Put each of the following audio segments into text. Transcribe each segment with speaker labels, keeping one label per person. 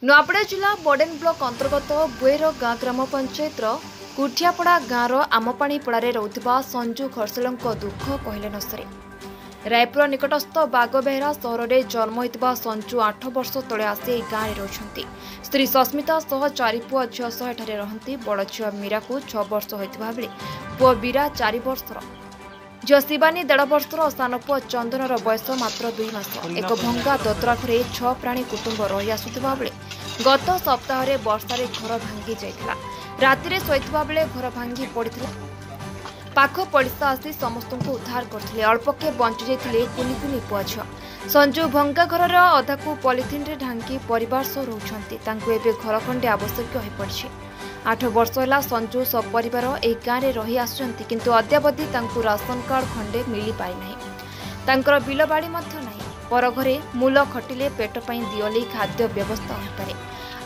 Speaker 1: ନୂଆପଡ଼ା ଜିଲ୍ଲା ବଡ଼େନ ବ୍ଲକ ଅନ୍ତର୍ଗତ ବୁଏର ଗାଁ ଗ୍ରାମ ପଞ୍ଚାୟତର କୁଠିଆପଡ଼ା ଗାଁର ଆମପାଣିପଡ଼ାରେ ରହୁଥିବା ସଞ୍ଜୁ ଖରସେଲଙ୍କ ଦୁଃଖ କହିଲେ ନ ସରେ। ରାୟପୁର ନିକଟସ୍ଥ ବାଗବେହେରା ସହରରେ ଜନ୍ମ ହୋଇଥିବା ସଞ୍ଜୁ 8 ବର୍ଷ ତଳେ ଆସି ଏହି ଗାଁରେ ରହୁଛନ୍ତି। ସ୍ତ୍ରୀ ସସ୍ମିତା ସହ 4 ପୁଅ ଝିଅ ସହ ଏଠାରେ ରହନ୍ତି। ବଡ଼ ଝିଅ ମୀରାକୁ 6 ବର୍ଷ ହୋଇଥିବା ବେଳେ ପୁଅ ବୀରା 4 ବର୍ଷର, ଝିଅ ଶିବାନୀ 1.5 ବର୍ଷର ଓ ସାନ ପୁଅ ଚନ୍ଦନର ବୟସ ମାତ୍ର 2 ମାସ। ଏକ ଭଙ୍ଗା ଦୋତରା ଘରେ 6 ପ୍ରାଣୀ କୁଟୁମ୍ବ ରହି ଆସୁଥିବା ବେଳେ ଗତ ସପ୍ତାହରେ ବର୍ଷାରେ ଘର ଭାଙ୍ଗି ଯାଇଥିଲା। ରାତିରେ ଶୋଇଥିବା ବେଳେ ଘର ଭାଙ୍ଗି ପଡ଼ିଥିଲା। ପାଖ ପଡ଼ିଶା ଆସି ସମସ୍ତଙ୍କୁ ଉଦ୍ଧାର କରିଥିଲେ। ଅଳ୍ପକେ ବଞ୍ଚି ଯାଇଥିଲେ କୁନି କୁନି ପୁଅ ଝିଅ। ସଞ୍ଜୁ ଭଙ୍ଗା ଘରର ଅଧାକୁ ପଲିଥିନ୍ରେ ଢାଙ୍କି ପରିବାର ସହ ରହୁଛନ୍ତି। ତାଙ୍କୁ ଏବେ ଘର ଖଣ୍ଡେ ଆବଶ୍ୟକ ହୋଇପଡ଼ିଛି। 8 ବର୍ଷ ହେଲା ସଞ୍ଜୁ ସପରିବାର ଏହି ଗାଁରେ ରହି ଆସୁଛନ୍ତି, କିନ୍ତୁ ଅଦ୍ୟାବଧି ତାଙ୍କୁ ରାସନ କାର୍ଡ ଖଣ୍ଡେ ମିଳିପାରିନାହିଁ। ତାଙ୍କର ବିଲବାଡ଼ି ମଧ୍ୟ ନାହିଁ। ପର ଘରେ ମୂଲ ଖଟିଲେ ପେଟ ପାଇଁ ଦିଅଲି ଖାଦ୍ୟ ବ୍ୟବସ୍ଥା ହୋଇପାରେ।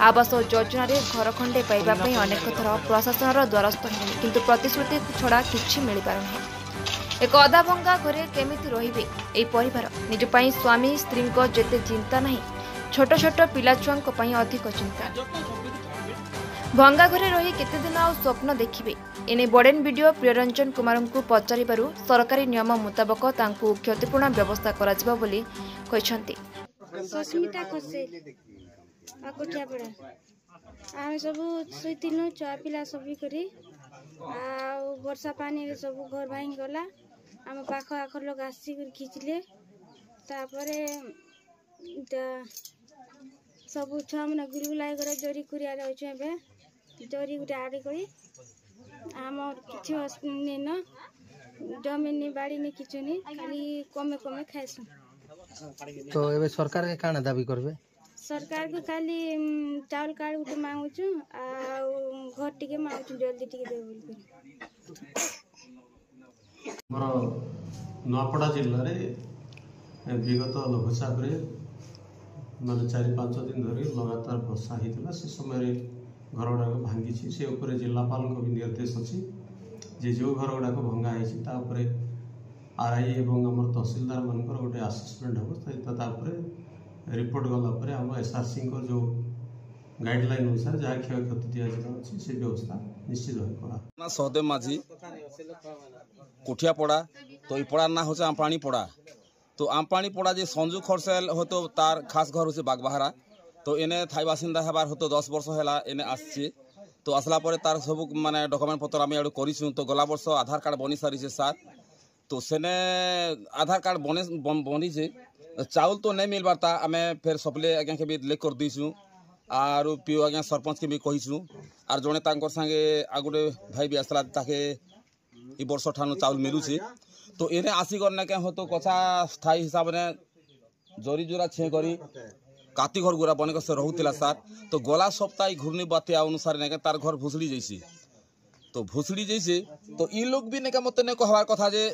Speaker 1: ଆବାସ ଯୋଜନାରେ ଘର ଖଣ୍ଡେ ପାଇବା ପାଇଁ ଅନେକ ଥର ପ୍ରଶାସନର ଦ୍ୱାରସ୍ଥ ହେଲେ, କିନ୍ତୁ ପ୍ରତିଶ୍ରୁତି ଛଡ଼ା କିଛି ମିଳିପାରୁନାହିଁ। ଏକ ଅଧା ଭଙ୍ଗା ଘରେ କେମିତି ରହିବେ ଏହି ପରିବାର? ନିଜ ପାଇଁ ସ୍ୱାମୀ ସ୍ତ୍ରୀଙ୍କ ଯେତେ ଚିନ୍ତା ନାହିଁ, ଛୋଟ ଛୋଟ ପିଲାଛୁଆଙ୍କ ପାଇଁ ଅଧିକ ଚିନ୍ତା। ଭଙ୍ଗା ଘରେ ରହି କେତେ ଦିନ ଆଉ ସ୍ୱପ୍ନ ଦେଖିବେ? ଏନେ ବଡ଼େନ ବିଡିଓ ପ୍ରିୟରଞ୍ଜନ କୁମାରଙ୍କୁ ପଚାରିବାରୁ ସରକାରୀ ନିୟମ ମୁତାବକ ତାଙ୍କୁ କ୍ଷତିପୂରଣ ବ୍ୟବସ୍ଥା କରାଯିବ ବୋଲି କହିଛନ୍ତି।
Speaker 2: ସସ୍ମିତା ଖସେ କୁଠିଆପଡ଼ା ଆମେ ସବୁ ଶୋଇଥିଲୁ, ଛୁଆ ପିଲା ସବୁ କରି ଆଉ ବର୍ଷା ପାଣିରେ ସବୁ ଘର ଭାଙ୍ଗି ଗଲା। ଆମ ପାଖ ଆଖ ଲୋକ ଆସିକରି ଖିଚିଲେ। ତାପରେ ସବୁ ଛୁଆ ମାନେ ଗୁଲଗୁଲା କରି ଜରି କୁରିଆରେ ଅଛୁ। ଏବେ ଜରି ଗୋଟେ ଆଡ଼ି କରି ଆମର କିଛି ନ ଜମିନି ବାଡ଼ିନି কিছু নি, খালি কমে কমে খাইছো।
Speaker 3: तो एबे सरकार के काना दाबी करबे?
Speaker 2: सरकार को खाली चावल कार्ड उठे मांगुछु आ घर टिके मांगुछु, जल्दी टिके दे बोल।
Speaker 4: मोर नूआपड़ा जिल्ला रे विगत लघुचाप रे माने 4-5 दिन धरी लगातार वर्षा होता। से समय घर गुड़ाक भांगी से उपर जिलापाल भी निर्देश अच्छी जे जो घर गुड़ाक भंगा होपर आरआई एवं आम तहसिलदार मान गोटे आसेसमेंट हम तापर रिपोर्ट गलापर आम एसआरसी जो गाइडलाइन अनुसार जहाँ क्षय क्षति दिया से व्यवस्था निश्चित भाव।
Speaker 5: सहदेव माझी कुठियापड़ा, तो ये पड़ा ना हो आमपाणी पड़ा। तो आमपाणी पड़ा जे सञ्जु खरसेल हो तो तार खास घर हो बागबाहारा। तो एने थाई बासिंदा हबार हो तो 10 वर्ष है एने आसी। तो आसला पर तार सब माने डॉक्यूमेंट पत्र आम एडे करूँ। तो गला वर्ष आधार कार्ड बनी सारी से साथ तो सेने आधार कार्ड बनी से चाउल तो नहीं मिलबार ता आम फिर सप्ले आज्ञा के भी लेख कर दीसूँ आर पीओ आज्ञा सरपंच के भी कहीसूँ। आर जड़े तांकर संगे आ गोटे भाई भी आसला ताके ई वर्ष ठानु चाउल मिलूचे। तो एने आसिकर क्या हो तो कचा स्थायी हिसाब से जरी जुरा छे करी काती घर गुरा बने से रोला सार। तो गला सप्ताह घूर्णी बात्या अनुसार नहीं तार घर भुसड़ी जैसी। तो भुसड़ी जैसे तो ई लोग भी नहीं मत नहीं कहबार कथा जे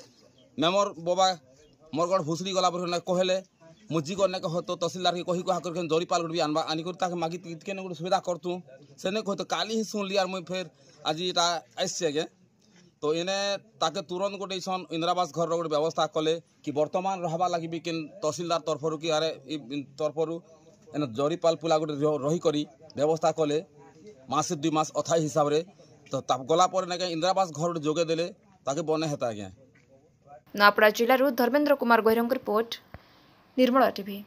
Speaker 5: मेमर बाबा मोर घर भुसड़ी गला पर कहले मुझी कर कह तो तहसिलदार के कही कहा कर जरीपाल भी आनबा आनी कर मागी के गोटे सुविधा करतु से नहीं कह तो काली ही शुणली आर मुई फिर आज आसছে आगे। तो इने ताके तुरंत गोटे इंदिरावास घर गोटे व्यवस्था कले कि वर्तमान रहा लगी भी कि तहसिलदार तरफर कि आरे तरफर एने जरीपाल पुला गोटे रहीक व्यवस्था कले मासे 2 मास अथाई हिसाब से। तो गला इंदिरावास घर जोगे देले ताके बने हेता आज्ञा।
Speaker 1: नूआपड़ा जिल्लारू धर्मेन्द्र कुमार गोहिरंग रिपोर्ट, निर्मला टीवी।